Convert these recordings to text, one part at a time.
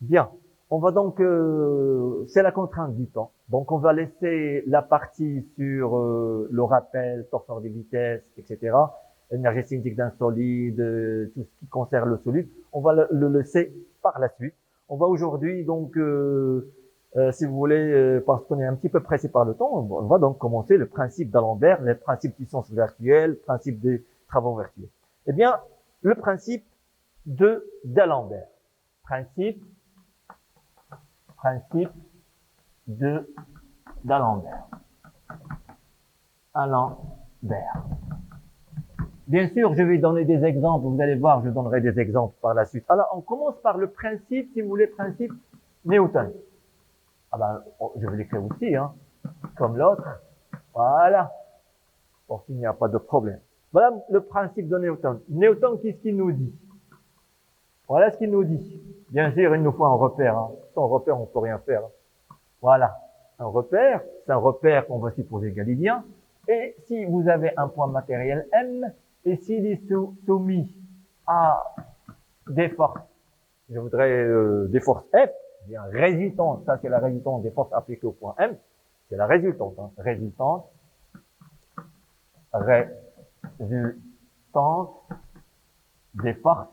Bien, on va donc, c'est la contrainte du temps. Donc on va laisser la partie sur le rappel, torsion des vitesses, etc., énergie cinétique d'un solide, tout ce qui concerne le solide. On va le laisser par la suite. On va aujourd'hui donc, si vous voulez, parce qu'on est un petit peu pressé par le temps, on va donc commencer le principe d'Alembert, le principe de puissance virtuelle, le principe des travaux virtuels. Eh bien, le principe d'Alembert. Principe d'Alembert. Alembert. Bien sûr, je vais donner des exemples. Vous allez voir, je donnerai des exemples par la suite. Alors, on commence par le principe, si vous voulez, principe Newton. Ah ben, je vais l'écrire aussi, hein, comme l'autre. Voilà. Pour qu'il n'y a pas de problème. Voilà le principe de Newton. Newton, qu'est-ce qu'il nous dit? Voilà ce qu'il nous dit. Bien sûr, il nous faut un repère. Hein. Sans repère, on peut rien faire. Voilà. Un repère, c'est un repère qu'on va supposer galiléen. Et si vous avez un point matériel M, et s'il est soumis à des forces, je voudrais des forces F, bien résultante, ça c'est la résultante des forces appliquées au point M, c'est la résultante, hein, résultante des forces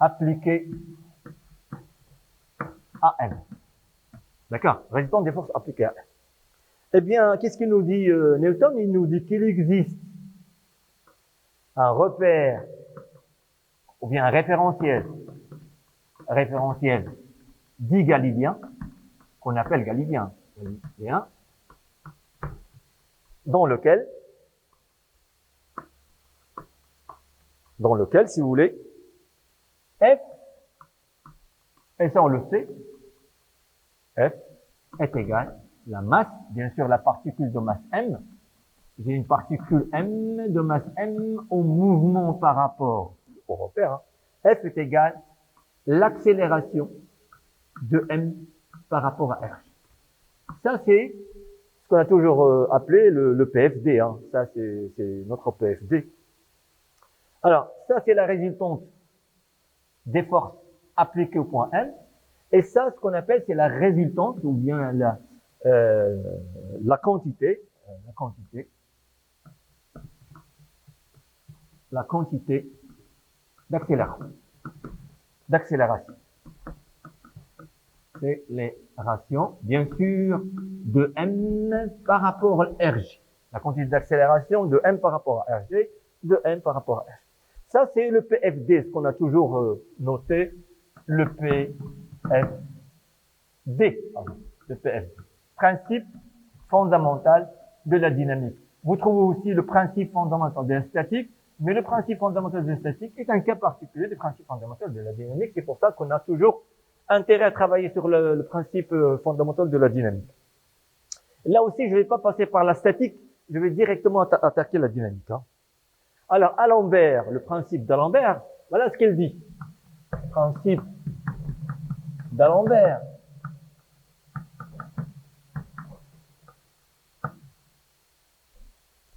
appliquées à M. D'accord? Résultante des forces appliquées à M. Eh bien, qu'est-ce qu'il nous dit Newton? Il nous dit qu'il existe un repère, ou bien un référentiel dit galiléen, qu'on appelle galilien, dans lequel, si vous voulez, F, et ça on le sait, F est égal la masse, bien sûr la particule de masse M, j'ai une particule M de masse M au mouvement par rapport au repère, hein. F est égal l'accélération de M par rapport à R. Ça c'est ce qu'on a toujours appelé le PFD, hein. Ça c'est notre PFD. Alors, ça c'est la résultante des forces appliquées au point M, et ça, ce qu'on appelle, c'est la résultante, ou bien la quantité d'accélération. C'est les rations, bien sûr, de M par rapport à RG. La quantité d'accélération de M par rapport à RG, de M par rapport à RG. Ça, c'est le PFD, ce qu'on a toujours noté, le PFD. Le PFD. Principe fondamental de la dynamique. Vous trouvez aussi le principe fondamental de la statique, mais le principe fondamental de la statique est un cas particulier du principe fondamental de la dynamique. C'est pour ça qu'on a toujours intérêt à travailler sur le principe fondamental de la dynamique. Là aussi, je ne vais pas passer par la statique, je vais directement attaquer la dynamique. Hein. Alors, Alembert, le principe d'Alembert, voilà ce qu'il dit. Principe d'Alembert.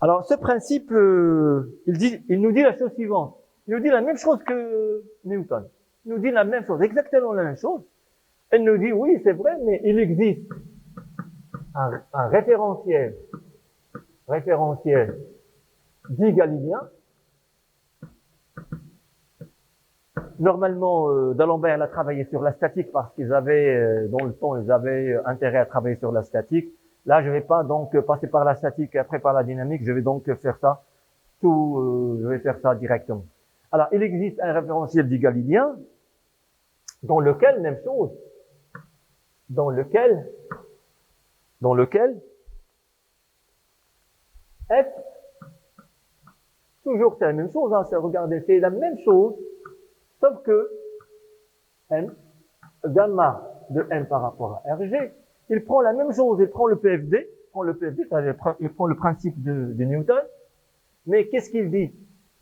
Alors, ce principe, il nous dit la chose suivante. Il nous dit la même chose que Newton. Il nous dit la même chose, exactement la même chose. Il nous dit, oui, c'est vrai, mais il existe un référentiel dit galilien. Normalement, d'Alembert a travaillé sur la statique parce qu'ils avaient, dans le temps, ils avaient intérêt à travailler sur la statique. Là, je ne vais pas donc passer par la statique et après par la dynamique. Je vais donc faire ça je vais faire ça directement. Alors, il existe un référentiel dit galilien dans lequel, même chose, dans lequel F, toujours c'est la même chose, hein, regardez, c'est la même chose, sauf que M, gamma de M par rapport à RG, il prend la même chose, il prend le PFD, il prend le principe de Newton, mais qu'est-ce qu'il dit?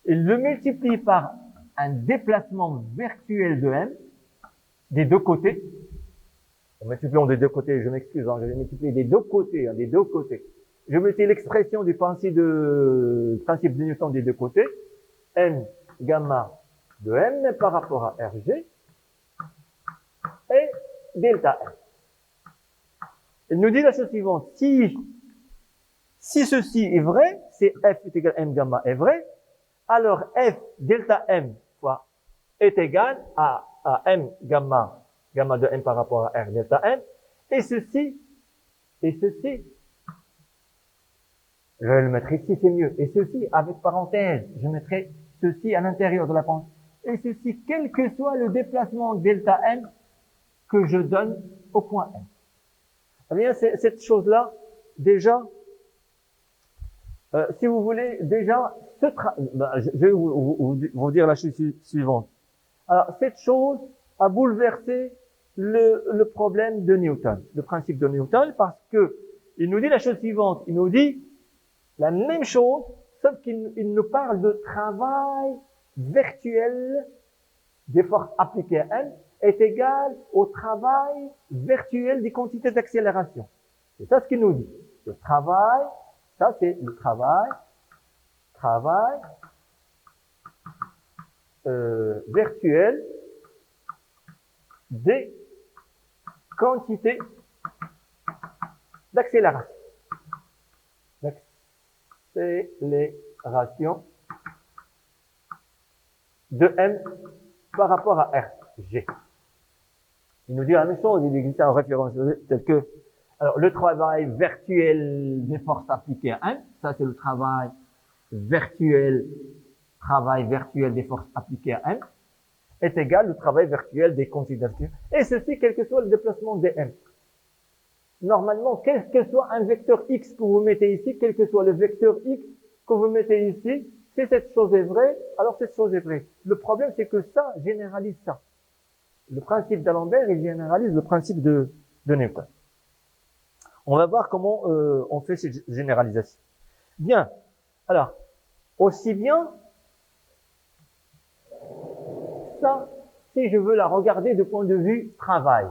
Il le multiplie par un déplacement virtuel de M, des deux côtés, En multipliant des deux côtés, je m'excuse, je vais multiplier des deux côtés, des deux côtés. Je multiplie l'expression du principe de Newton des deux côtés, m gamma de m par rapport à Rg, et delta m. Il nous dit la chose suivante, si ceci est vrai, si f est égal à m gamma est vrai, alors f delta m fois est égal à m gamma de m par rapport à r delta m, et ceci, je vais le mettre ici, c'est mieux, et ceci avec parenthèse, je mettrai ceci à l'intérieur de la parenthèse, et ceci quel que soit le déplacement delta m que je donne au point m. Eh bien, cette chose-là, déjà, si vous voulez, déjà, je vais vous dire la chose suivante. Alors, cette chose a bouleversé le problème de Newton, le principe de Newton, parce que il nous dit la chose suivante. Il nous dit la même chose, sauf qu'il nous parle de travail virtuel des forces appliquées à M est égal au travail virtuel des quantités d'accélération. C'est ça ce qu'il nous dit. Le travail, ça c'est le travail virtuel des quantités d'accélération. D'accélération de M par rapport à Rg. Il nous dit la même chose, il existe en référence tel que alors, le travail virtuel des forces appliquées à M, ça c'est le travail virtuel des forces appliquées à M, est égal au travail virtuel des quantités d'accélération. Et ceci, quel que soit le déplacement de M. Normalement, quel que soit un vecteur X que vous mettez ici, quel que soit le vecteur X que vous mettez ici, si cette chose est vraie, alors cette chose est vraie. Le problème, c'est que ça généralise ça. Le principe d'Alembert, il généralise le principe de Newton. On va voir comment on fait cette généralisation. Bien. Alors, aussi bien, ça, si je veux la regarder du point de vue travail,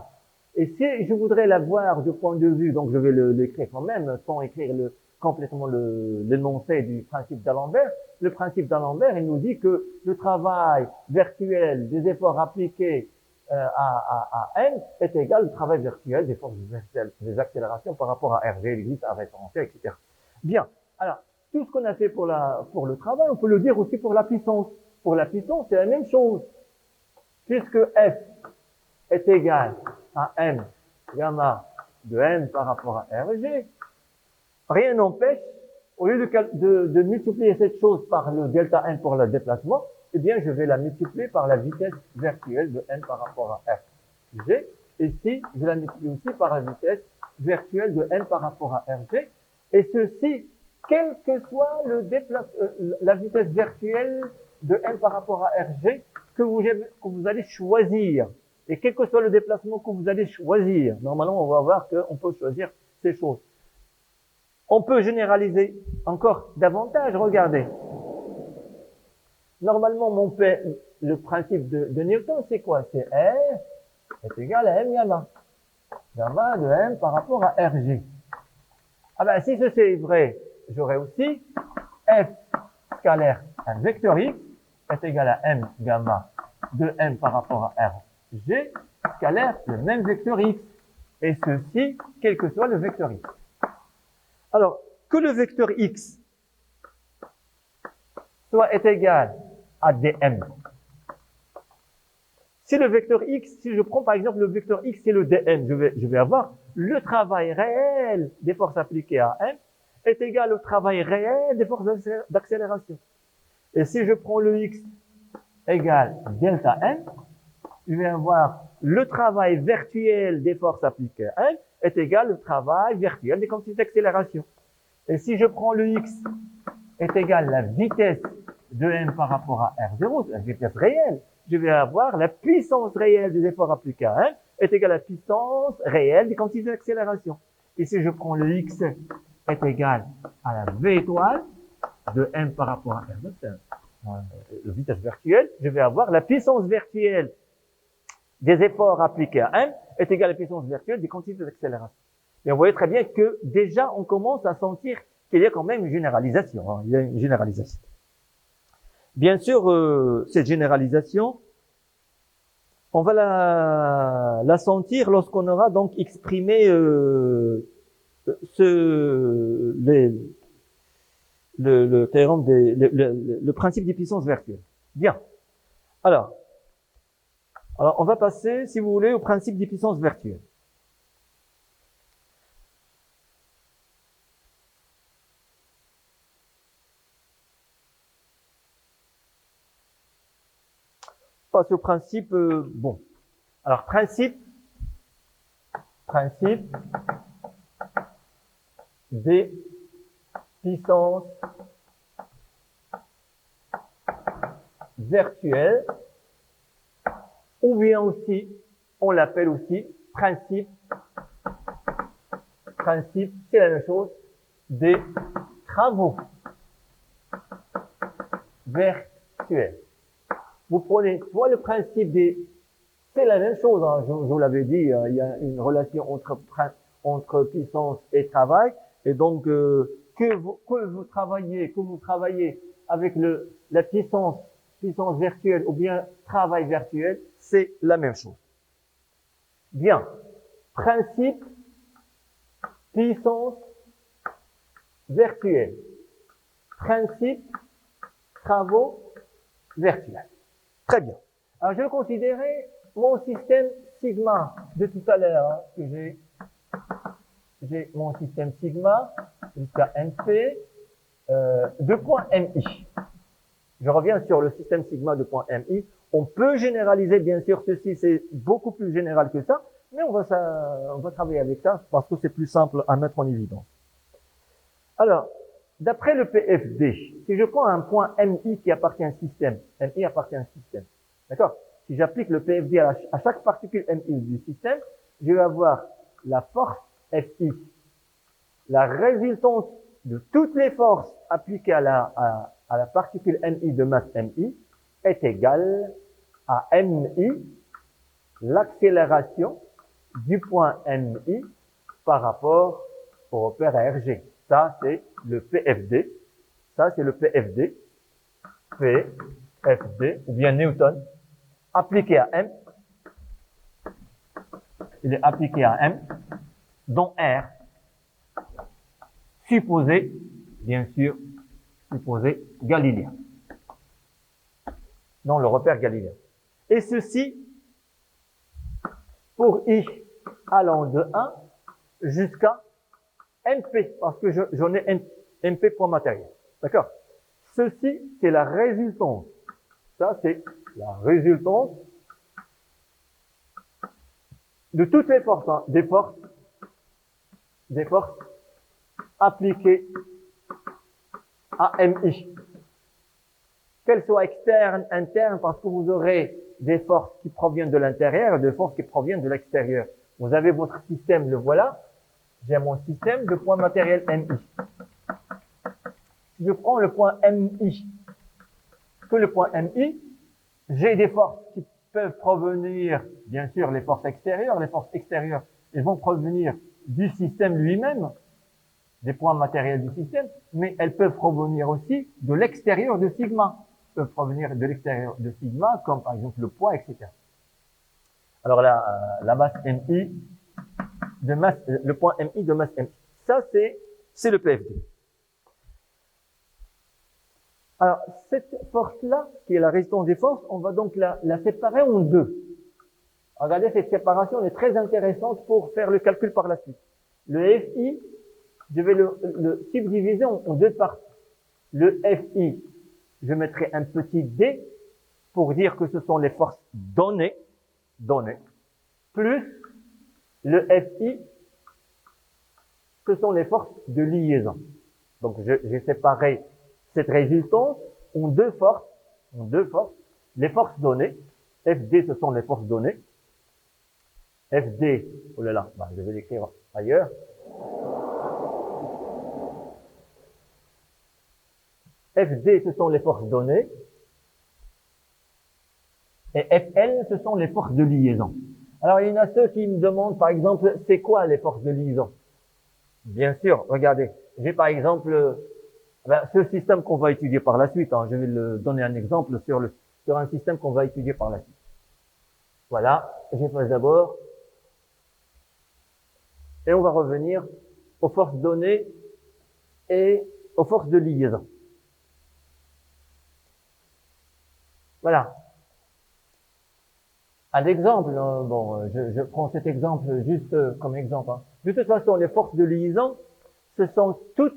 et si je voudrais la voir du point de vue, donc je vais l'écrire quand même, sans écrire complètement l'énoncé du principe d'Alembert. Le principe d'Alembert, il nous dit que le travail virtuel des efforts appliqués à M est égal au travail virtuel des forces des accélérations par rapport à RG, il existe à référencer, etc. Bien. Alors, tout ce qu'on a fait pour le travail, on peut le dire aussi pour la puissance. Pour la puissance, c'est la même chose. Puisque F est égal à M gamma de M par rapport à RG, rien n'empêche, au lieu de multiplier cette chose par le delta M pour le déplacement, eh bien, je vais la multiplier par la vitesse virtuelle de M par rapport à RG. Et ici, je la multiplie aussi par la vitesse virtuelle de M par rapport à RG. Et ceci, quel que soit la vitesse virtuelle de M par rapport à RG que vous allez choisir. Et quel que soit le déplacement que vous allez choisir. Normalement, on va voir qu'on peut choisir ces choses. On peut généraliser encore davantage. Regardez. Normalement, le principe de Newton, c'est quoi? C'est R est égal à M gamma. Gamma de M par rapport à RG. Ah ben, si ceci est vrai, j'aurai aussi F scalaire, un vecteur X, est égal à M gamma de M par rapport à RG, scalaire, le même vecteur X. Et ceci, quel que soit le vecteur X. Alors, que le vecteur X est égal à dm. Si le vecteur X, si je prends par exemple le vecteur X, c'est le dm, je vais avoir le travail réel des forces appliquées à M est égal au travail réel des forces d'accélération. Et si je prends le X égale delta M, je vais avoir le travail virtuel des forces appliquées à M est égal au travail virtuel des quantités d'accélération. Et si je prends le X est égal à la vitesse de M par rapport à R0, la vitesse réelle, je vais avoir la puissance réelle des efforts appliqués à M est égale à la puissance réelle des quantités d'accélération. Et si je prends le X est égal à la V étoile de M par rapport à R0, la vitesse virtuelle, je vais avoir la puissance virtuelle des efforts appliqués à M est égal à la puissance virtuelle des quantités d'accélération. Et on voyait très bien que déjà, on commence à sentir qu'il y a quand même une généralisation. Hein, il y a une généralisation. Bien sûr, cette généralisation, on va la sentir lorsqu'on aura donc exprimé le théorème le principe des puissances virtuelles. Bien. Alors, on va passer, si vous voulez, au principe des puissances virtuelles. Passe au principe, bon. Alors, principe des puissances virtuelles, ou bien aussi, on l'appelle aussi principe, c'est la même chose, des travaux virtuels. Vous prenez soit le principe des... C'est la même chose, hein, je vous l'avais dit, il y a une relation entre puissance et travail, et donc que vous travaillez avec la puissance virtuelle ou bien travail virtuel, c'est la même chose. Bien, principe puissance virtuelle, principe travaux virtuels. Très bien. Alors, je vais considérer mon système sigma de tout à l'heure, hein, que j'ai mon système sigma jusqu'à MP de point MI. Je reviens sur le système sigma de point MI. On peut généraliser, bien sûr, ceci, c'est beaucoup plus général que ça, mais on va travailler avec ça parce que c'est plus simple à mettre en évidence. Alors, d'après le PFD, si je prends un point MI qui appartient à un système, MI appartient à un système, d'accord? Si j'applique le PFD à chaque particule MI du système, je vais avoir la force FI, la résultante de toutes les forces appliquées à la particule MI de masse MI est égale à MI, l'accélération du point MI par rapport au repère RG. Ça, c'est le PFD. Ça, c'est le PFD. PFD, ou bien Newton, appliqué à M. Il est appliqué à M, dont R, supposé, bien sûr, supposé galiléen. Dans le repère galiléen. Et ceci, pour I allant de 1 jusqu'à MP, parce que j'en ai MP point matériel. D'accord? Ceci, c'est la résultante. Ça, c'est la résultante de toutes les forces, hein, des forces appliquées à MI. Qu'elles soient externes, internes, parce que vous aurez des forces qui proviennent de l'intérieur et des forces qui proviennent de l'extérieur. Vous avez votre système, le voilà. J'ai mon système de point matériel MI. Si je prends le point MI, que le point MI, j'ai des forces qui peuvent provenir, bien sûr, les forces extérieures. Les forces extérieures, elles vont provenir du système lui-même, des points matériels du système, mais elles peuvent provenir aussi de l'extérieur de sigma. Elles peuvent provenir de l'extérieur de sigma, comme par exemple le poids, etc. Alors la masse MI, le point MI de masse MI. Ça, c'est le PFD. Alors, cette force-là, qui est la résistance des forces, on va donc la séparer en deux. Regardez, cette séparation elle est très intéressante pour faire le calcul par la suite. Le FI, je vais le subdiviser en deux parties. Le FI, je mettrai un petit D pour dire que ce sont les forces données, plus le FI, ce sont les forces de liaison. Donc, j'ai séparé cette résultante en deux forces, les forces données. FD, ce sont les forces données. FD, oh là là, je vais l'écrire ailleurs. FD, ce sont les forces données. Et FL, ce sont les forces de liaison. Alors, il y en a ceux qui me demandent, par exemple, c'est quoi les forces de liaison? Bien sûr, regardez. J'ai par exemple, ce système qu'on va étudier par la suite. Je vais le donner un exemple sur un système qu'on va étudier par la suite. Voilà, j'efface d'abord. Et on va revenir aux forces données et aux forces de liaison. Voilà. Un exemple, bon, je prends cet exemple juste comme exemple. De toute façon, les forces de liaison, ce sont toutes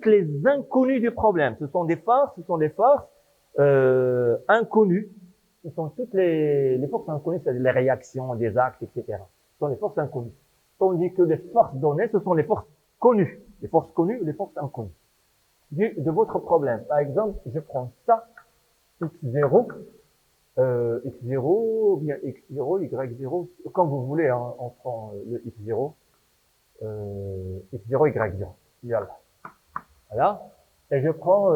les inconnues du problème. Ce sont des forces inconnues. Ce sont toutes les forces inconnues, c'est-à-dire les réactions, des actes, etc. Ce sont les forces inconnues. Tandis que les forces données, ce sont les forces connues. Les forces connues ou les forces inconnues. De votre problème. Par exemple, je prends ça, x0, x0, ou bien x0, y0, comme vous voulez, on prend le x0, x0, y0. Voilà. Et je prends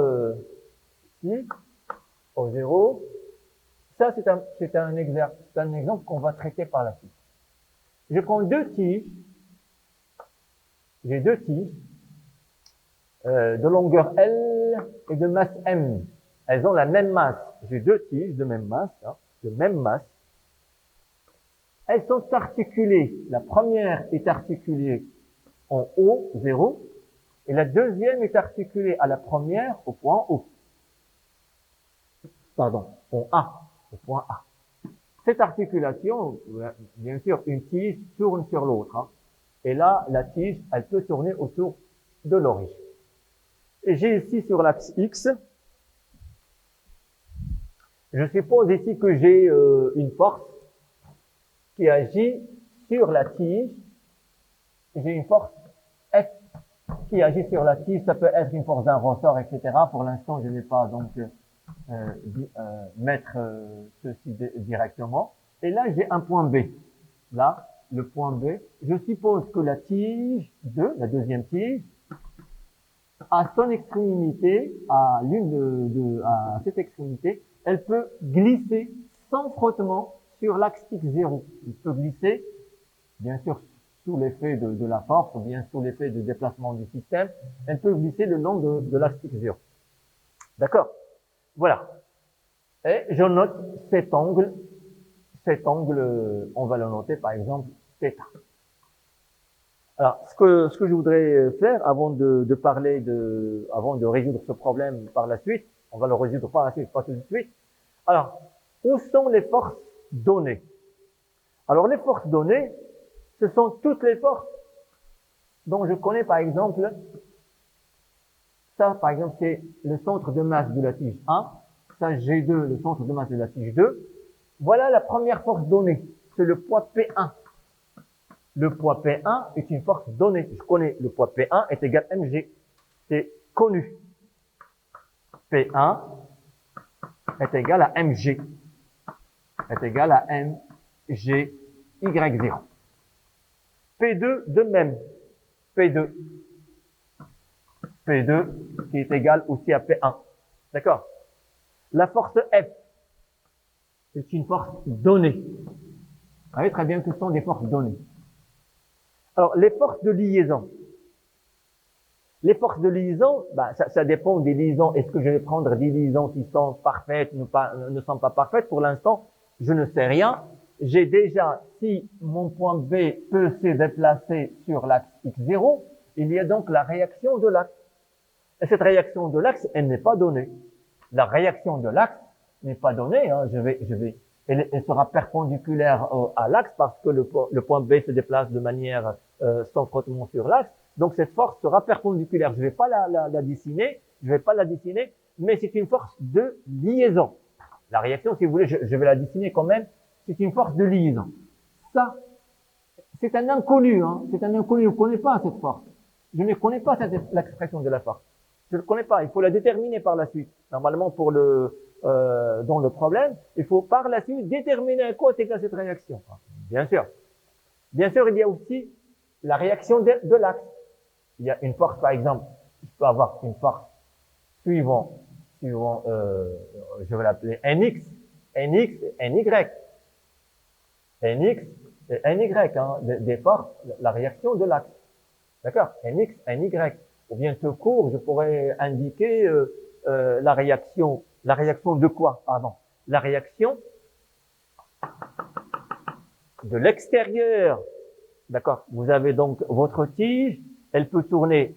ici, au 0. Ça, c'est un exemple qu'on va traiter par la suite. Je prends deux tiges. J'ai deux tiges de longueur L et de masse M. Elles ont la même masse. J'ai deux tiges de même masse, Elles sont articulées. La première est articulée en O, 0, et la deuxième est articulée à la première au point O. Pardon, au point A. Cette articulation, bien sûr, une tige tourne sur l'autre. Et là, la tige, elle peut tourner autour de l'origine. Et j'ai ici sur l'axe X, je suppose ici que j'ai une force qui agit sur la tige. J'ai une force F qui agit sur la tige. Ça peut être une force d'un ressort, etc. Pour l'instant, je ne vais pas donc mettre ceci directement. Et là, j'ai un point B. Là, le point B. Je suppose que la tige 2, la deuxième tige, à son extrémité, à cette extrémité, elle peut glisser sans frottement sur l'axe X0. Elle peut glisser, bien sûr, sous l'effet de la force, ou bien sous l'effet de déplacement du système, elle peut glisser le long de l'axe X0. D'accord? Voilà. Et je note cet angle, on va le noter par exemple θ. Alors, ce que je voudrais faire avant avant de résoudre ce problème par la suite, on va le résoudre par la suite, pas tout de suite. Alors, où sont les forces données? Alors, les forces données, ce sont toutes les forces dont je connais par exemple, ça par exemple c'est le centre de masse de la tige 1, ça G2, le centre de masse de la tige 2. Voilà la première force donnée, c'est le poids P1. Le poids P1 est une force donnée. Je connais le poids P1 est égal à mg. C'est connu. P1 est égal à mg. Est égal à mg y0. P2 de même. P2 qui est égal aussi à P1. D'accord? La force F est une force donnée. Vous savez très bien que ce sont des forces données. Alors, les forces de liaison. Les forces de liaison, ça dépend des liaisons. Est-ce que je vais prendre des liaisons qui sont parfaites, ne sont pas parfaites? Pour l'instant, je ne sais rien. J'ai déjà, si mon point B peut se déplacer sur l'axe X0, il y a donc la réaction de l'axe. Et cette réaction de l'axe, elle n'est pas donnée. La réaction de l'axe n'est pas donnée. Elle sera perpendiculaire à l'axe parce que le point B se déplace de manière sans frottement sur l'axe. Donc cette force sera perpendiculaire. Je ne vais pas la dessiner, mais c'est une force de liaison. La réaction, si vous voulez, je vais la dessiner quand même. C'est une force de liaison. Ça, c'est un inconnu. C'est un inconnu. Je ne connais pas cette force. Je ne connais pas l'expression de la force. Je ne le connais pas. Il faut la déterminer par la suite. Normalement, dans le problème, il faut par la suite déterminer à quoi est égale cette réaction. Bien sûr. Bien sûr, il y a aussi la réaction de l'axe. Il y a une force, par exemple, je peux avoir une force suivant suivant, je vais l'appeler NX et NY. NX et NY, hein, des forces, la réaction de l'axe. D'accord? NX, NY. Ou bien tout court, je pourrais indiquer la réaction de quoi? Pardon. La réaction de l'extérieur. D'accord? Vous avez donc votre tige, elle peut tourner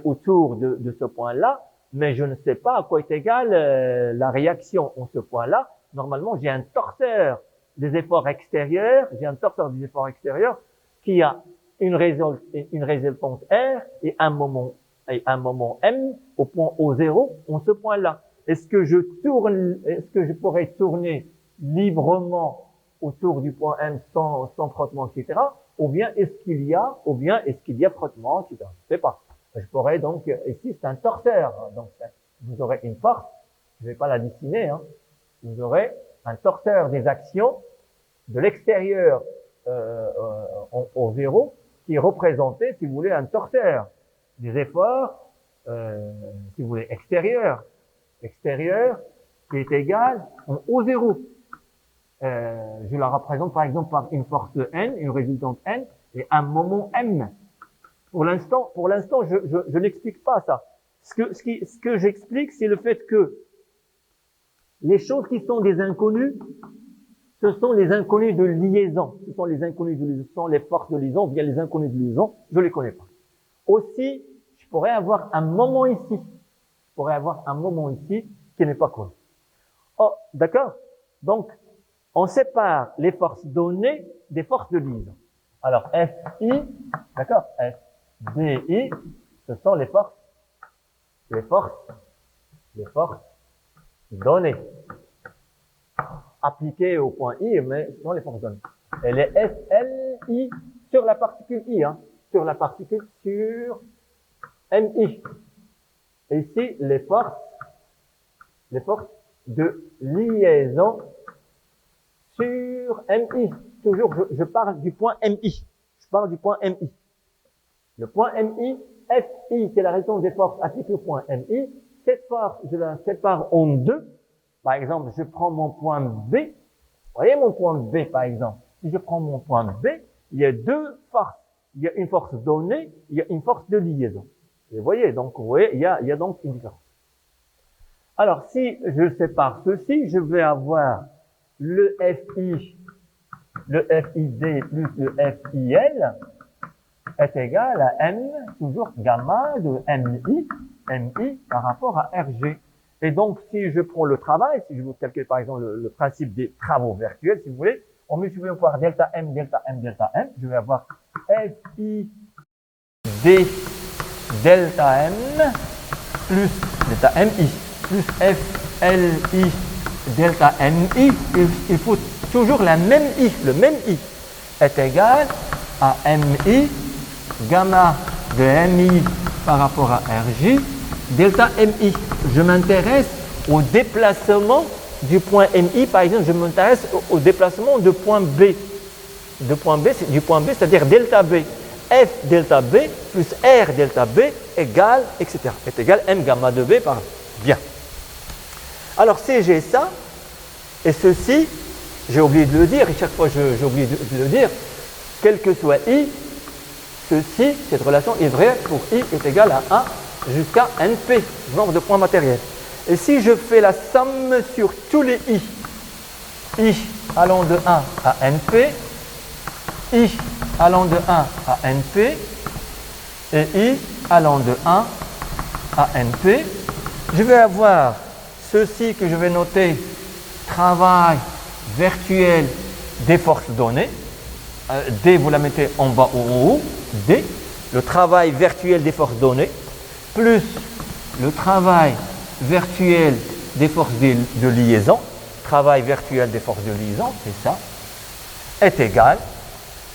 autour de ce point-là, mais je ne sais pas à quoi est égale la réaction en ce point-là. Normalement, j'ai un torseur des efforts extérieurs, qui a une résultante R et un moment M au point O0 en ce point-là. Est-ce que je pourrais tourner librement autour du point M sans frottement, etc. Ou bien est-ce qu'il y a frottement, etc. Je ne sais pas. Je pourrais donc, ici c'est un torseur, donc vous aurez une force, je ne vais pas la dessiner, hein. Vous aurez un torseur des actions de l'extérieur au zéro, qui est représenté, si vous voulez, un torseur des efforts, si vous voulez, extérieur, qui est égal au zéro. Je la représente par exemple par une force N, une résultante N, et un moment M. Pour l'instant, je n'explique pas ça. Ce que j'explique, c'est le fait que les choses qui sont des inconnus, ce sont les inconnus de liaison. Ce sont les forces de liaison, bien les inconnus de liaison, je les connais pas. Aussi, je pourrais avoir un moment ici. Qui n'est pas connu. Oh, d'accord? Donc, on sépare les forces données des forces de liaison. Alors, FI, d'accord? FDI, ce sont les forces données. Appliquées au point I, mais ce sont les forces données. Et les SLI sur la particule I, hein, sur MI. Et ici, les forces de liaison sur MI. Toujours, je parle du point MI. Le point MI, FI, qui est la raison des forces appliquées au point MI. Cette force, je la sépare en deux. Par exemple, je prends mon point B. Vous voyez mon point B, par exemple. Si je prends mon point B, il y a deux forces. Il y a une force donnée, il y a une force de liaison. Et vous voyez, donc, il y a donc une différence. Alors, si je sépare ceci, je vais avoir le FID plus le FIL est égal à M, toujours gamma de MI par rapport à RG. Et donc, si je prends le travail, si je vous calcule par exemple le principe des travaux virtuels, si vous voulez, en multipliant par delta M, je vais avoir FID delta M plus delta MI plus FLI delta MI, il faut toujours le même I est égal à MI gamma de MI par rapport à RJ delta MI. Je m'intéresse au déplacement du point MI, par exemple, je m'intéresse au déplacement de point B. Du point B, c'est-à-dire delta B. F delta B plus R delta B égale, etc. est égal M gamma de B par bien. Alors, si j'ai ça, et ceci, j'ai oublié de le dire, et chaque fois j'ai oublié de le dire, quel que soit I, ceci, cette relation est vraie pour I est égal à 1 jusqu'à NP, nombre de points matériels. Et si je fais la somme sur tous les I allant de 1 à NP, I allant de 1 à NP, et I allant de 1 à NP, je vais avoir ceci que je vais noter, travail virtuel des forces données. D, vous la mettez en bas ou en haut. D, le travail virtuel des forces données, plus le travail virtuel des forces de liaison, travail virtuel des forces de liaison, c'est ça, est égal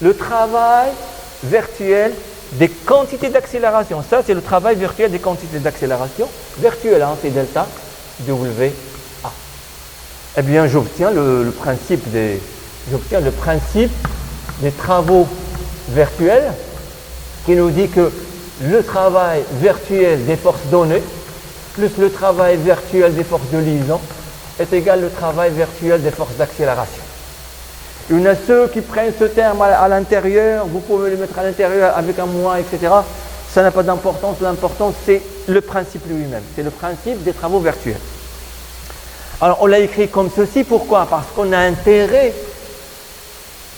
le travail virtuel des quantités d'accélération. Ça, c'est le travail virtuel des quantités d'accélération. Virtuel, hein, c'est delta WA. Eh bien, j'obtiens le principe des travaux virtuels qui nous dit que le travail virtuel des forces données plus le travail virtuel des forces de liaison est égal au travail virtuel des forces d'accélération. Il y en a ceux qui prennent ce terme à l'intérieur, vous pouvez le mettre à l'intérieur avec un moins, etc. Ça n'a pas d'importance, l'important c'est le principe lui-même, c'est le principe des travaux virtuels. Alors on l'a écrit comme ceci, pourquoi? Parce qu'on a intérêt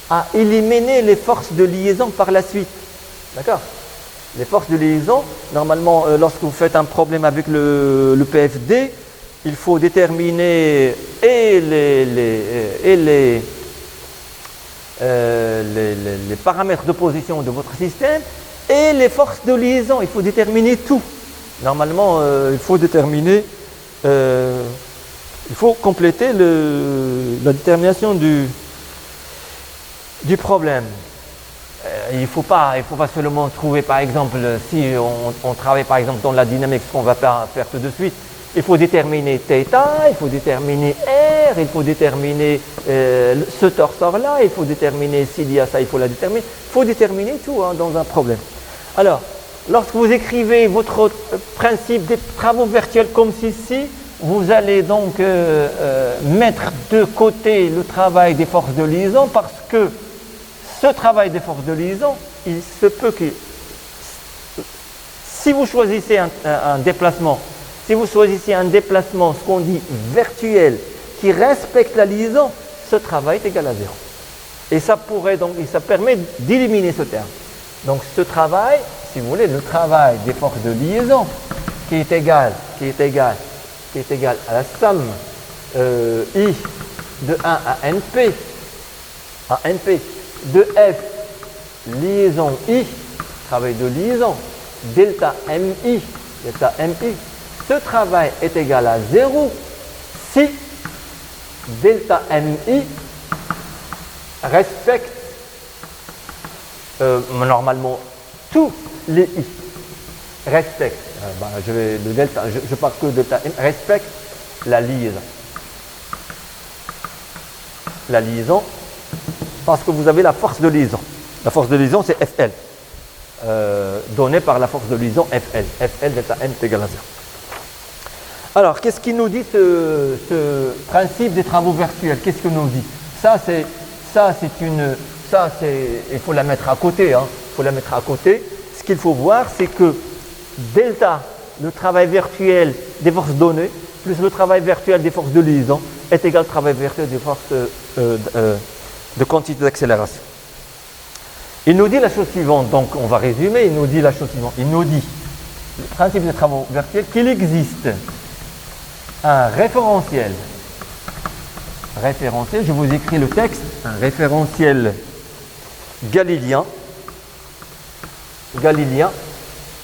à éliminer les forces de liaison par la suite. D'accord? Les forces de liaison, normalement, lorsque vous faites un problème avec le PFD, il faut déterminer les paramètres de position de votre système et les forces de liaison. Il faut déterminer tout. Normalement, il faut déterminer, il faut compléter la détermination du problème. Il ne faut pas seulement trouver, par exemple, si on travaille par exemple dans la dynamique, ce qu'on va faire tout de suite, il faut déterminer θ, il faut déterminer R, il faut déterminer ce torseur-là, il faut déterminer s'il y a ça, il faut la déterminer. Il faut déterminer tout dans un problème. Alors, lorsque vous écrivez votre principe des travaux virtuels comme ceci, vous allez donc mettre de côté le travail des forces de liaison parce que ce travail des forces de liaison, il se peut que si vous choisissez un déplacement, ce qu'on dit virtuel, qui respecte la liaison, ce travail est égal à 0. Et ça permet d'éliminer ce terme. Donc ce travail, si vous voulez, le travail des forces de liaison, qui est égal à la somme I de 1 à NP, de F liaison I, travail de liaison, delta MI, ce travail est égal à 0 si delta MI respecte normalement tous les I. Respecte, je parle que de delta M, respecte la liaison. La liaison, parce que vous avez la force de liaison. La force de liaison, c'est FL, donnée par la force de liaison FL. FL delta M est égal à 0. Alors, qu'est-ce qu'il nous dit ce principe des travaux virtuels? Qu'est-ce qu'il nous dit? Il faut la mettre à côté. Ce qu'il faut voir, c'est que delta, le travail virtuel des forces données, plus le travail virtuel des forces de liaison, est égal au travail virtuel des forces de quantité d'accélération. Il nous dit la chose suivante, donc on va résumer, il nous dit la chose suivante. Il nous dit, le principe des travaux virtuels, qu'il existe un référentiel, je vous écris le texte, un référentiel galiléen.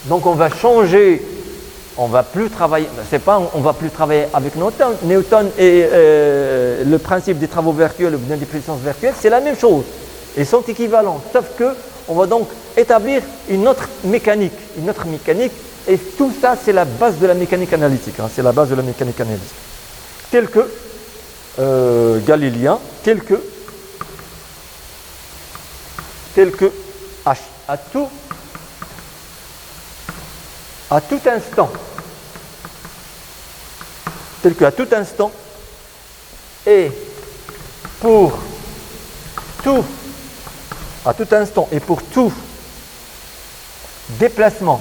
Donc on va changer, on va plus travailler avec Newton et le principe des travaux virtuels ou bien des puissances virtuelles, c'est la même chose. Ils sont équivalents, sauf que on va donc établir une autre mécanique, et tout ça c'est la base de la mécanique analytique, tel que galiléen, tel que H, à tout instant, et pour tout déplacement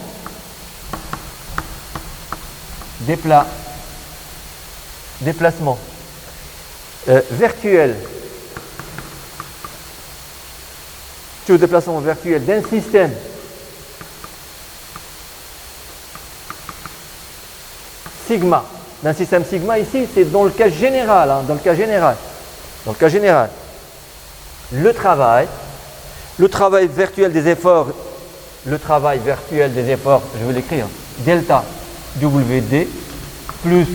virtuel, tout déplacement virtuel d'un système sigma, ici c'est dans le cas général, le travail virtuel des efforts, je vais l'écrire, delta WD plus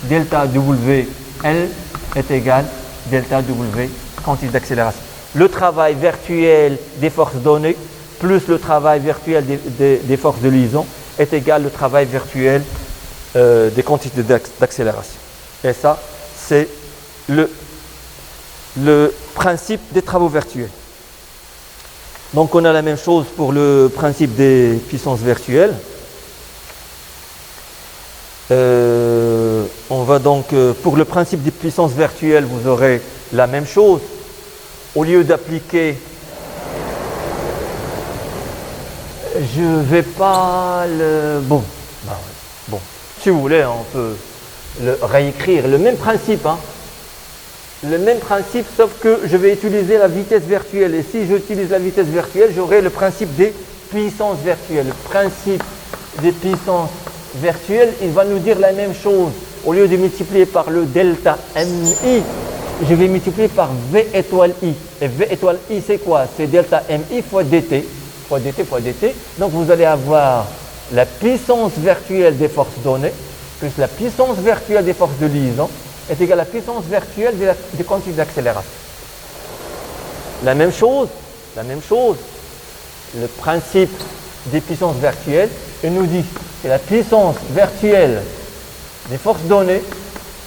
delta WL est égal delta W quantité d'accélération. Le travail virtuel des forces données plus le travail virtuel des forces de liaison est égal au travail virtuel des quantités d'accélération. Et ça, c'est le principe des travaux virtuels. Donc on a la même chose pour le principe des puissances virtuelles. On va donc, pour le principe des puissances virtuelles, vous aurez la même chose. Au lieu d'appliquer, je ne vais pas le... Bon, si vous voulez, on peut le réécrire. Le même principe, hein. Le même principe, sauf que je vais utiliser la vitesse virtuelle. Et si j'utilise la vitesse virtuelle, j'aurai le principe des puissances virtuelles. Le principe des puissances virtuelles, il va nous dire la même chose. Au lieu de multiplier par le delta MI, je vais multiplier par V étoile I. Et V étoile I, c'est quoi? C'est delta MI fois dt, fois dt, fois dt. Donc vous allez avoir la puissance virtuelle des forces données, plus la puissance virtuelle des forces de liaison, est égale à la puissance virtuelle des quantités d'accélération. La même chose, le principe des puissances virtuelles, il nous dit que la puissance virtuelle des forces données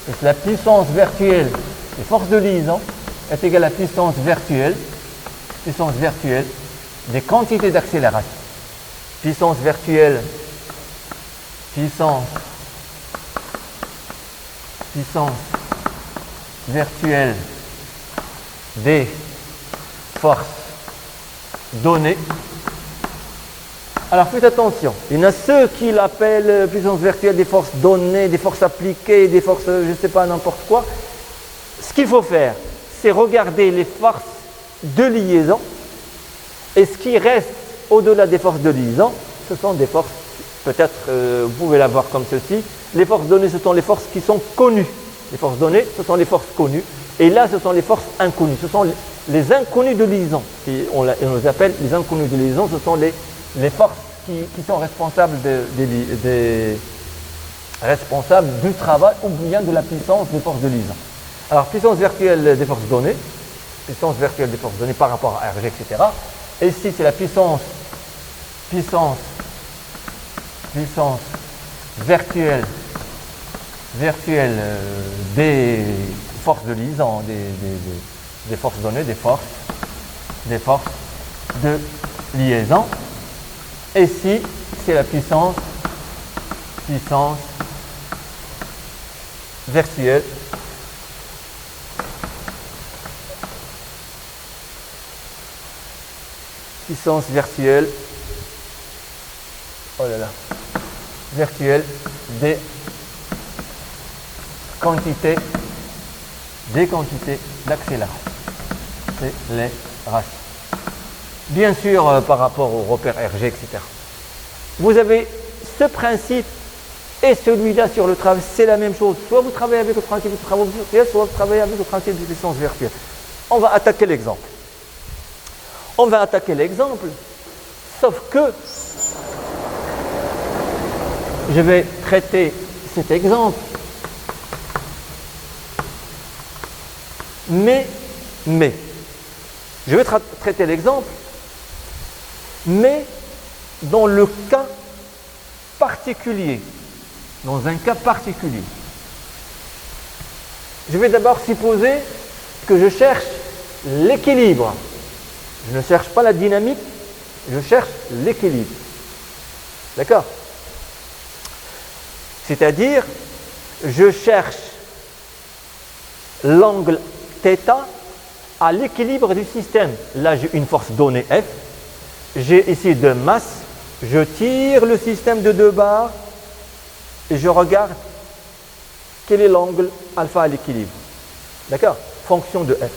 plus la puissance virtuelle des forces de liaison est égale à la puissance virtuelle des quantités d'accélération. Puissance virtuelle des forces données. Alors faites attention, il y en a ceux qui l'appellent puissance virtuelle des forces données, des forces appliquées, des forces, je ne sais pas, n'importe quoi. Ce qu'il faut faire, c'est regarder les forces de liaison, et ce qui reste au-delà des forces de liaison, ce sont des forces, peut-être vous pouvez la voir comme ceci, les forces données, ce sont les forces qui sont connues. Les forces données, ce sont les forces connues, et là, ce sont les forces inconnues, ce sont les inconnues de liaison. On les appelle les inconnues de liaison, ce sont les forces qui sont responsables, responsables du travail ou bien de la puissance des forces de liaison. Alors, puissance virtuelle des forces données par rapport à RG, etc. Et ici, c'est la puissance virtuelle des forces de liaison, des forces données, des forces de liaison. Et ici, c'est la puissance virtuelle virtuelle des quantités d'accélération. C'est les ratios. Bien sûr, par rapport au repère RG, etc. Vous avez ce principe et celui-là sur le travail, c'est la même chose. Soit vous travaillez avec le principe de travaux virtuels, soit vous travaillez avec le principe de puissance virtuelle. On va attaquer l'exemple. Sauf que je vais traiter cet exemple, mais, je vais traiter l'exemple, mais dans le cas particulier, dans un cas particulier. Je vais d'abord supposer que je cherche l'équilibre. Je ne cherche pas la dynamique, je cherche l'équilibre. D'accord? C'est-à-dire, je cherche l'angle θ à l'équilibre du système. Là, j'ai une force donnée F. J'ai ici deux masses. Je tire le système de deux barres et je regarde quel est l'angle alpha à l'équilibre. D'accord? Fonction de F.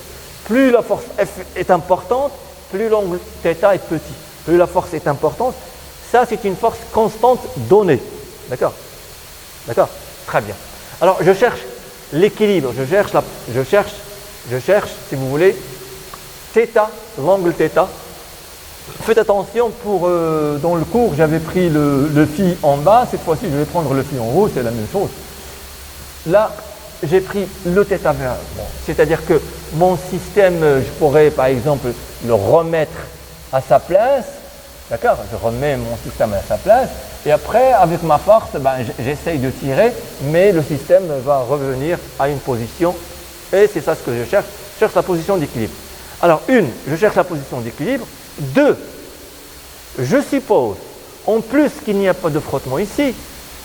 Plus la force F est importante, plus l'angle θ est petit. Plus la force est importante, ça c'est une force constante donnée. D'accord? D'accord? Très bien. Alors je cherche l'équilibre, je cherche, si vous voulez, θ, l'angle θ. Faites attention, dans le cours, j'avais pris le phi en bas, cette fois-ci je vais prendre le phi en haut, c'est la même chose. Là, j'ai pris le θ vers, c'est-à-dire que mon système, je pourrais par exemple le remettre à sa place, d'accord? Je remets mon système à sa place, et après, avec ma force, j'essaye de tirer, mais le système va revenir à une position, et c'est ça ce que je cherche la position d'équilibre. Alors, je cherche la position d'équilibre. 2, je suppose, en plus qu'il n'y a pas de frottement ici,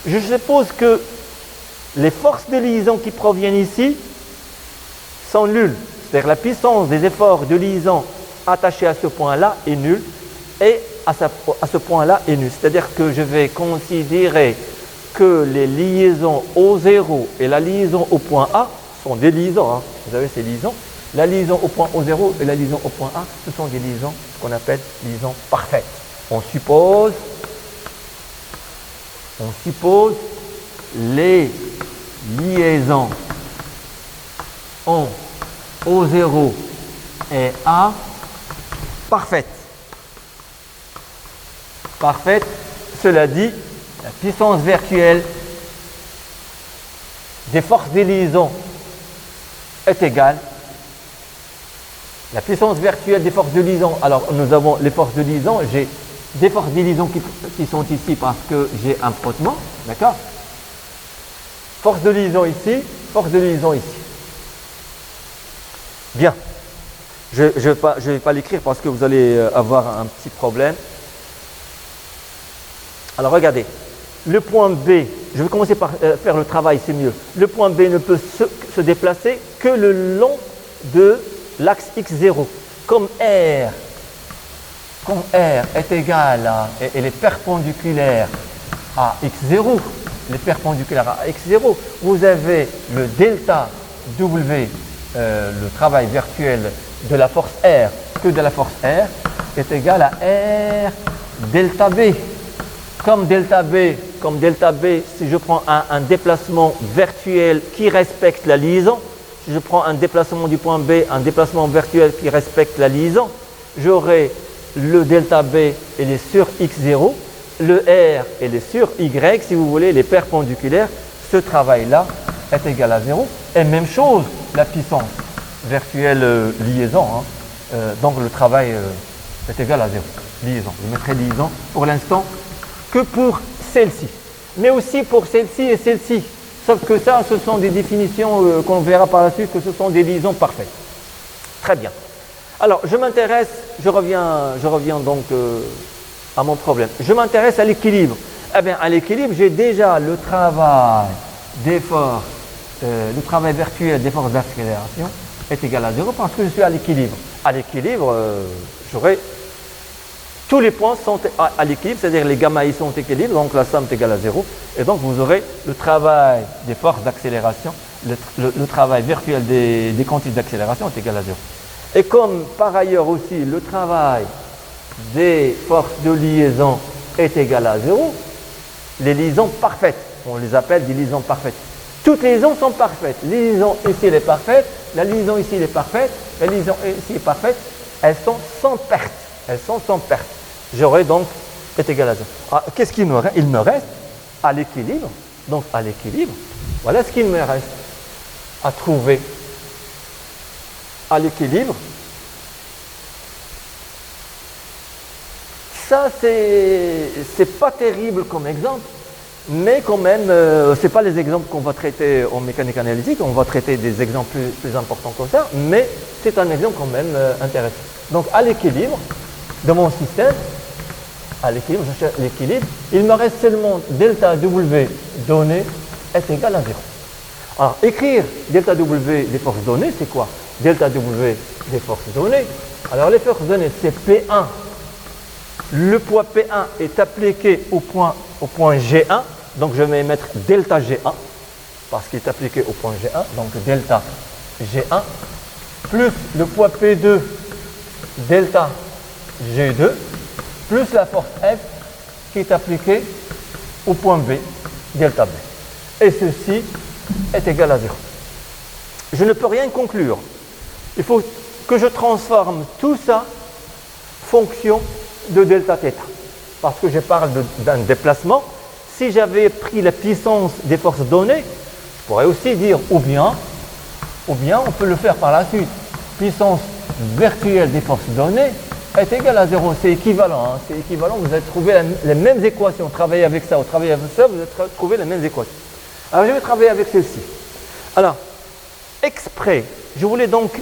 je suppose que Les forces de liaison qui proviennent ici sont nulles. C'est-à-dire la puissance des efforts de liaison attachés à ce point-là est nulle et à ce point-là est nulle. C'est-à-dire que je vais considérer que les liaisons O0 et la liaison au point A sont des liaisons. Hein. Vous savez, ces liaisons. La liaison au point O0 et la liaison au point A, ce sont des liaisons, ce qu'on appelle liaisons parfaites. On suppose les liaisons en O0 et A parfaites. Parfaites, cela dit, la puissance virtuelle des forces de liaison est égale. La puissance virtuelle des forces de liaison, alors nous avons les forces de liaison, j'ai des forces de liaison qui sont ici parce que j'ai un frottement, d'accord? Force de liaison ici, force de liaison ici. Bien. Je ne vais pas l'écrire parce que vous allez avoir un petit problème. Alors regardez, le point B, je vais commencer par faire le travail, c'est mieux. Le point B ne peut se déplacer que le long de l'axe x0. Comme R est égal à, elle est perpendiculaire à x0, elle est perpendiculaire à x0, vous avez le delta W, le travail virtuel de la force R, que de la force R, est égal à R delta B. Comme delta B, si je prends un déplacement virtuel qui respecte la liaison, si je prends un déplacement du point B, un déplacement virtuel qui respecte la liaison, j'aurai le delta B, il est sur x0, le R, il est sur y, si vous voulez, les perpendiculaires, ce travail-là est égal à 0. Et même chose, la puissance virtuelle liaison, hein, donc le travail est égal à 0. Liaison, je mettrai liaison pour l'instant que pour celle-ci, mais aussi pour celle-ci et celle-ci. Sauf que ça, ce sont des définitions qu'on verra par la suite, que ce sont des liaisons parfaites. Très bien. Alors, je reviens donc à mon problème. Je m'intéresse à l'équilibre. Eh bien, à l'équilibre, j'ai déjà le travail d'effort, le travail virtuel des forces d'accélération est égal à 0 parce que je suis à l'équilibre. À l'équilibre, j'aurai tous les points sont à l'équilibre, c'est-à-dire les gamma i sont équilibre, donc la somme est égale à 0. Et donc vous aurez le travail des forces d'accélération, le travail virtuel des quantités d'accélération est égal à 0. Et comme par ailleurs aussi le travail des forces de liaison est égal à 0, les liaisons parfaites, on les appelle des liaisons parfaites. Toutes les liaisons sont parfaites. La liaison ici elle est parfaite, la liaison ici elle est parfaite, la liaison ici est parfaite, elles sont sans perte. Elles sont sans perte. J'aurai donc est égal à 0. Ah, qu'est-ce qu'il me reste? Il me reste à l'équilibre. Donc à l'équilibre, voilà ce qu'il me reste à trouver. À l'équilibre. Ça, c'est pas terrible comme exemple, mais quand même, c'est pas les exemples qu'on va traiter en mécanique analytique. On va traiter des exemples plus importants que ça, mais c'est un exemple quand même intéressant. Donc à l'équilibre de mon système, à l'équilibre, je cherche l'équilibre, il me reste seulement delta W donné est égal à 0. Alors, écrire delta W des forces données, c'est quoi? Delta W des forces données. Alors, les forces données, c'est P1. Le poids P1 est appliqué au point G1, donc je vais mettre delta G1, parce qu'il est appliqué au point G1, donc delta G1, plus le poids P2, delta G2, plus la force F qui est appliquée au point B, delta B. Et ceci est égal à 0. Je ne peux rien conclure. Il faut que je transforme tout ça fonction de delta θ. Parce que je parle d'un déplacement. Si j'avais pris la puissance des forces données, je pourrais aussi dire ou bien on peut le faire par la suite. Puissance virtuelle des forces données est égale à 0. C'est équivalent. Hein. C'est équivalent. Vous allez trouver les mêmes équations. Travaillez avec ça ou travaillez avec ça, vous allez trouver les mêmes équations. Alors, je vais travailler avec celle-ci. Alors, exprès, je voulais donc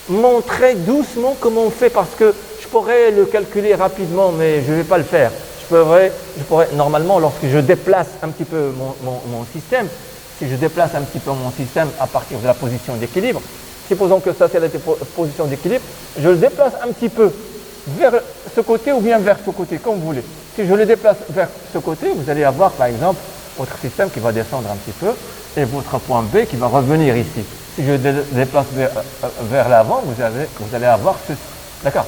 montrer doucement comment on fait parce que je pourrais le calculer rapidement, mais je ne vais pas le faire. Je pourrais, normalement, lorsque je déplace un petit peu mon système, si je déplace un petit peu mon système à partir de la position d'équilibre, supposons que ça c'est la position d'équilibre, je le déplace un petit peu vers ce côté ou bien vers ce côté, comme vous voulez. Si je le déplace vers ce côté, vous allez avoir par exemple votre système qui va descendre un petit peu et votre point B qui va revenir ici. Si je le déplace vers l'avant, vous allez avoir ceci. D'accord?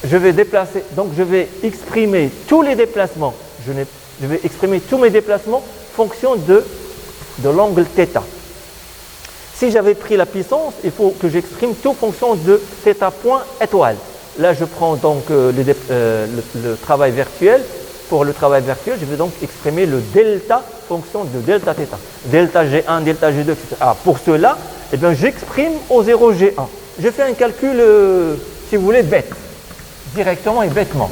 Je vais déplacer, donc je vais exprimer tous les déplacements. Je vais exprimer tous mes déplacements en fonction de l'angle θ. Si j'avais pris la puissance, il faut que j'exprime tout en fonction de θ point étoile. Là, je prends donc le travail virtuel. Pour le travail virtuel, je vais donc exprimer le delta en fonction de delta θ. Delta G1, delta G2, etc. Alors, pour cela, eh bien, j'exprime O0 G1. Je fais un calcul, si vous voulez, bête, directement et bêtement.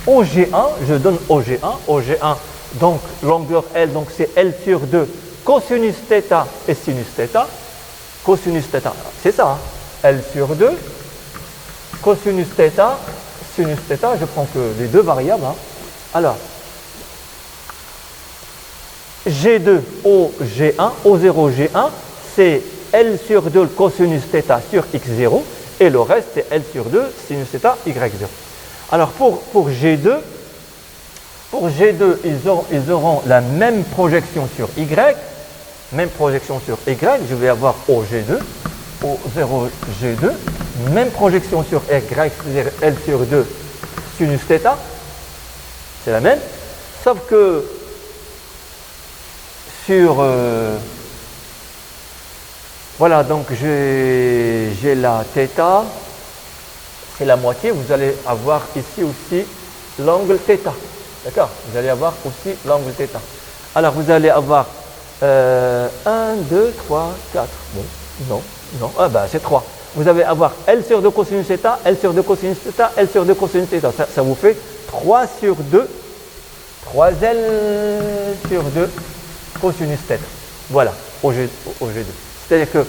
OG1, je donne OG1. OG1, donc longueur L, donc c'est L sur 2, cosinus θ et sinus θ. Cosinus θ, c'est ça, hein? L sur 2, cosinus θ, sinus θ, je prends que les deux variables. Hein. Alors, G2, OG1, O0, G1, c'est L sur 2 le cosinus θ sur x0, et le reste c'est L sur 2 sinus θ, y0. Alors pour G2, ils auront la même projection sur y, je vais avoir OG2, O0 G2, même projection sur y, c'est-à-dire L sur 2 sinus θ, c'est la même, sauf que sur voilà, donc j'ai la θ, c'est la moitié, vous allez avoir ici aussi l'angle θ. D'accord? Vous allez avoir aussi l'angle θ. Alors vous allez avoir 1, 2, 3, 4. Bon, non. Ah ben c'est 3. Vous allez avoir L sur 2 cosinus θ, L sur 2 cosinus θ, L sur 2 cosinus θ. Ça vous fait 3 sur 2, 3L sur 2 cosinus θ. Voilà, au G2. C'est-à-dire que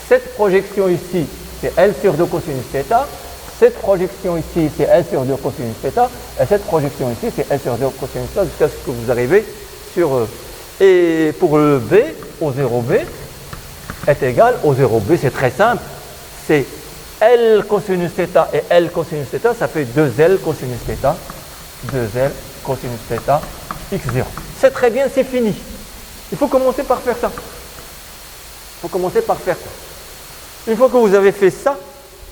cette projection ici, c'est L sur 2 cosinus θ. Cette projection ici, c'est L sur 2 cosinus θ. Et cette projection ici, c'est L sur 2 cosinus θ jusqu'à ce que vous arrivez sur... Et pour le B, O0B est égal au 0B, c'est très simple. C'est L cosinus θ et L cosinus θ, ça fait 2L cosinus θ. 2L cosinus θ x0. C'est très bien, c'est fini. Il faut commencer par faire ça. Une fois que vous avez fait ça,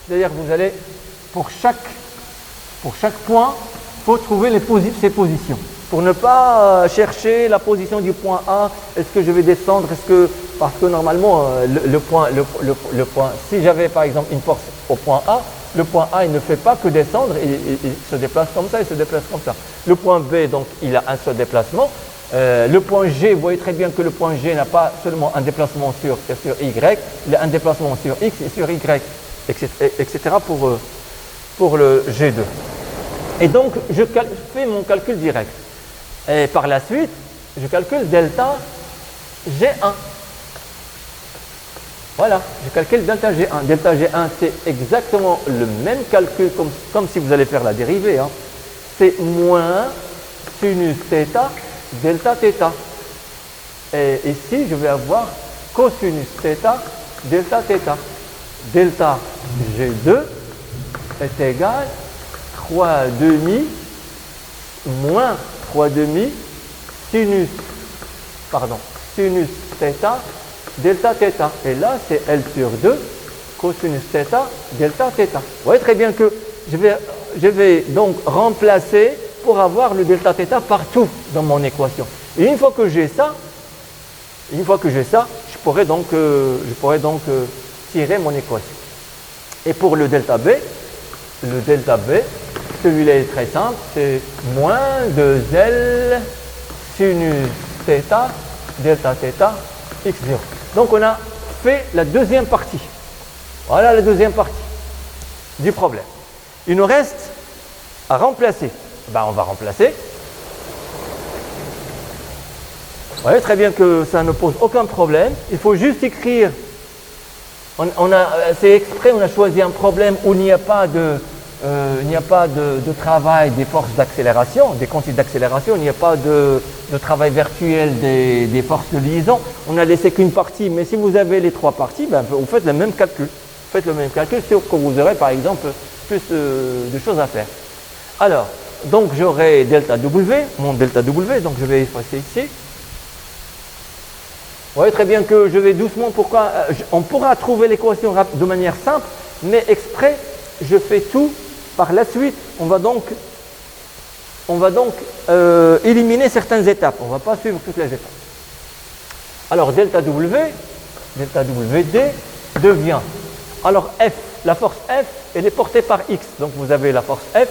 c'est-à-dire que vous allez, pour chaque point, il faut trouver ses positions. Pour ne pas chercher la position du point A, est-ce que je vais descendre, parce que normalement, le point, si j'avais par exemple une force au point A, le point A il ne fait pas que descendre, il se déplace comme ça, il se déplace comme ça. Le point B, donc, il a un seul déplacement. Le point G, vous voyez très bien que le point G n'a pas seulement un déplacement sur Y, il a un déplacement sur X et sur Y, etc. pour le G2. Et donc, je fais mon calcul direct. Et par la suite, je calcule delta G1. Voilà, je calcule delta G1. Delta G1, c'est exactement le même calcul comme si vous allez faire la dérivée. Hein. C'est moins sinus θ delta θ. Et ici, je vais avoir cosinus θ delta θ. Delta G2 est égal 3 demi moins 3 demi sinus θ delta θ. Et là, c'est L sur 2 cosinus θ delta θ. Vous voyez très bien que je vais donc remplacer pour avoir le delta θ partout dans mon équation. Et une fois que j'ai ça, je pourrais donc tirer mon équation. Et pour le delta B, celui-là est très simple, c'est moins 2L sinus θ delta θ x0. Donc on a fait la deuxième partie. Voilà la deuxième partie du problème. Il nous reste à remplacer. On va remplacer. Vous voyez très bien que ça ne pose aucun problème. Il faut juste écrire. C'est exprès, on a choisi un problème où il n'y a pas il n'y a pas de travail des forces d'accélération, des quantités d'accélération, il n'y a pas de travail virtuel des forces de liaison. On n'a laissé qu'une partie, mais si vous avez les trois parties, ben, vous faites le même calcul. Faites le même calcul, c'est que vous aurez par exemple plus de choses à faire. Alors, donc j'aurai delta W, mon delta W, donc je vais effacer ici. Vous voyez très bien que je vais doucement, pourquoi on pourra trouver l'équation de manière simple, mais exprès, je fais tout par la suite. On va donc éliminer certaines étapes. On ne va pas suivre toutes les étapes. Alors delta WD devient, alors F, la force F, elle est portée par X. Donc vous avez la force F,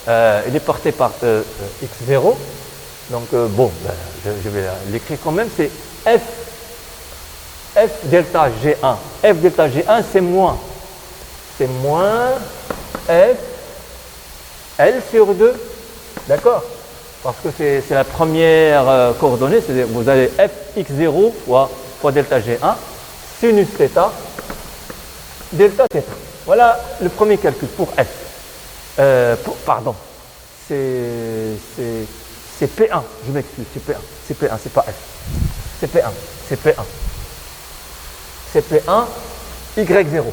elle est portée par X0. Donc bon, ben, je vais l'écrire quand même, c'est F delta G1. F delta G1, c'est moins F L sur 2. D'accord? Parce que c'est la première coordonnée, c'est-à-dire vous avez F x0 fois delta G1 sinus θ delta θ. Voilà le premier calcul pour F. Pardon, c'est P1, je m'excuse, c'est P1, c'est pas F. C'est P1. C'est P1, Y0.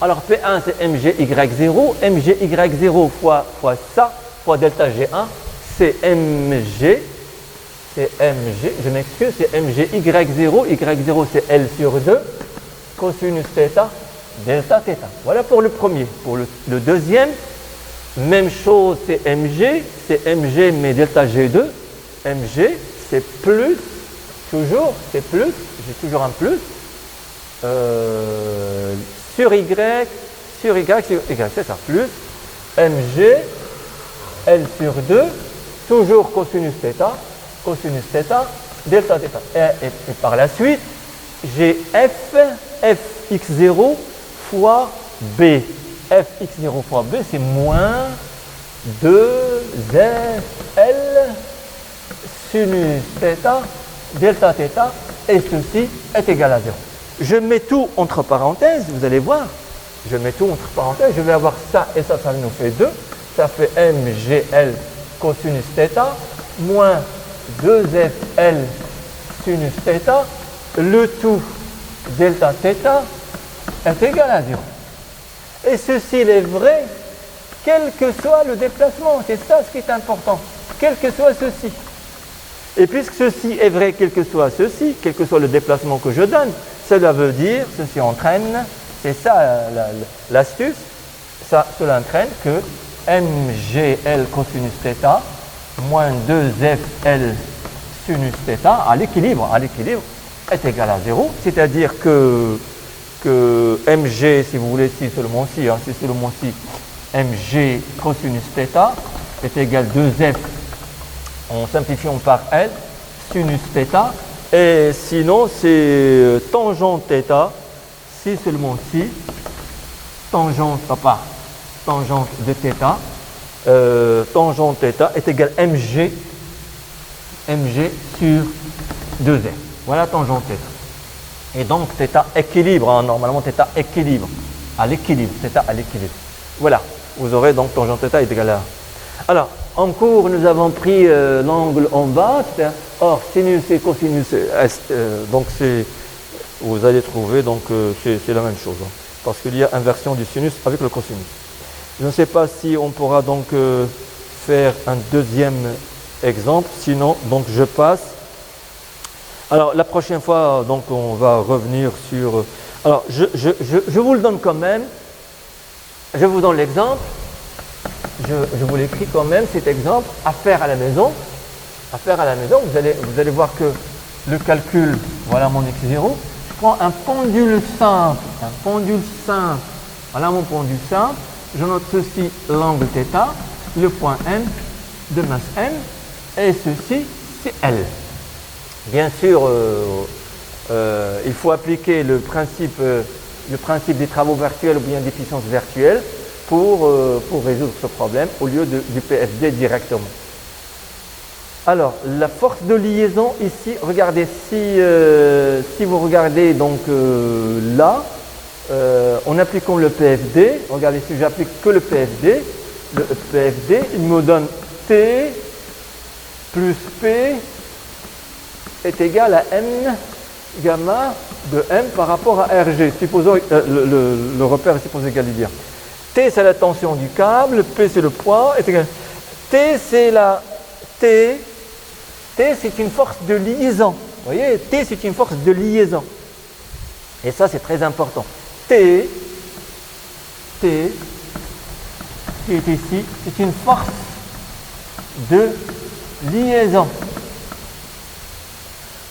Alors P1 c'est MGY0, MGY0 fois ça, fois delta G1, c'est MG, je m'excuse, c'est MGY0, Y0 c'est L sur 2, cosinus θ, delta θ. Voilà pour le premier. Pour le deuxième, même chose, c'est MG mais delta G2, MG c'est plus, toujours, c'est plus, j'ai toujours un plus, sur Y, c'est ça, plus MG, L sur 2, toujours cosinus θ, delta θ. Et par la suite, j'ai Fx0 fois B. Fx0 fois B, c'est moins 2FL sinus θ, delta θ, et ceci est égal à 0. Je mets tout entre parenthèses, vous allez voir. Je mets tout entre parenthèses, je vais avoir ça et ça nous fait 2. Ça fait MGL cosinus θ moins 2FL sinus θ. Le tout delta θ est égal à 0. Et ceci est vrai, quel que soit le déplacement. C'est ça ce qui est important. Quel que soit ceci. Et puisque ceci est vrai, quel que soit ceci, quel que soit le déplacement que je donne, cela veut dire, ceci entraîne, c'est ça l'astuce, cela entraîne que MGL cosinus θ moins 2FL sinus θ à l'équilibre est égal à 0, c'est-à-dire que MG, si vous voulez, c'est seulement ci, MG cosinus θ est égal à 2F en simplifiant par L sinus θ. Et sinon, c'est tangente θ, si seulement si, tangente de θ, tangente θ est égal à mg sur 2f. Voilà tangente θ. Et donc θ équilibre, hein, normalement θ équilibre, à l'équilibre, θ à l'équilibre. Voilà, vous aurez donc tangente θ est égal à... Alors, en cours, nous avons pris l'angle en bas, or sinus et cosinus, donc vous allez trouver, donc c'est la même chose, hein, parce qu'il y a inversion du sinus avec le cosinus. Je ne sais pas si on pourra donc faire un deuxième exemple, sinon donc je passe. Alors la prochaine fois, donc on va revenir sur... Alors je vous le donne quand même, je vous donne l'exemple. Je vous l'écris quand même, cet exemple, à faire à la maison. À faire à la maison, vous allez voir que le calcul, voilà mon x0. Je prends un pendule simple, voilà mon pendule simple. Je note ceci, l'angle θ, le point M de masse M, et ceci, c'est L. Bien sûr, il faut appliquer le principe des travaux virtuels ou bien des puissances virtuelles pour résoudre ce problème au lieu du PFD directement. Alors, la force de liaison ici, regardez, si vous regardez donc là, en appliquant le PFD, regardez si j'applique que le PFD, le PFD, il me donne T plus P est égal à M gamma de M par rapport à RG. Supposons, le repère est supposé égaler bien. T, c'est la tension du câble, P, c'est le poids, est égal. T, c'est la... T, c'est une force de liaison. Vous voyez, T, c'est une force de liaison. Et ça, c'est très important. T, qui est ici, c'est une force de liaison.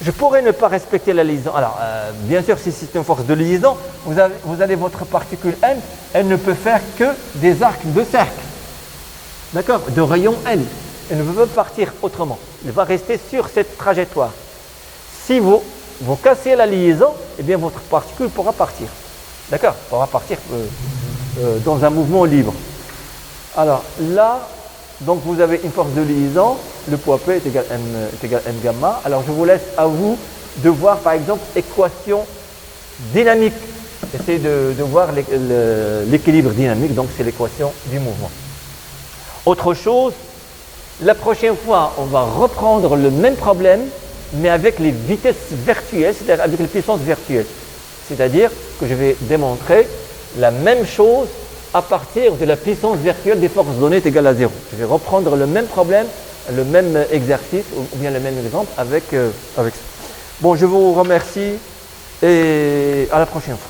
Je pourrais ne pas respecter la liaison. Alors, bien sûr, si c'est une force de liaison, vous avez votre particule M, elle ne peut faire que des arcs de cercle. D'accord? De rayon L. Elle ne peut pas partir autrement. Elle va rester sur cette trajectoire. Si vous cassez la liaison, eh bien votre particule pourra partir. D'accord? Pourra partir dans un mouvement libre. Alors là, donc vous avez une force de liaison, le poids P est égal M gamma. Alors je vous laisse à vous de voir par exemple équation dynamique. Essayez de voir l'équilibre dynamique, donc c'est l'équation du mouvement. Autre chose, la prochaine fois on va reprendre le même problème, mais avec les vitesses virtuelles, c'est-à-dire avec les puissances virtuelles. C'est-à-dire que je vais démontrer la même chose à partir de la puissance virtuelle des forces données est égale à 0. Je vais reprendre le même problème, le même exercice, ou bien le même exemple avec ça. Bon, je vous remercie et à la prochaine fois.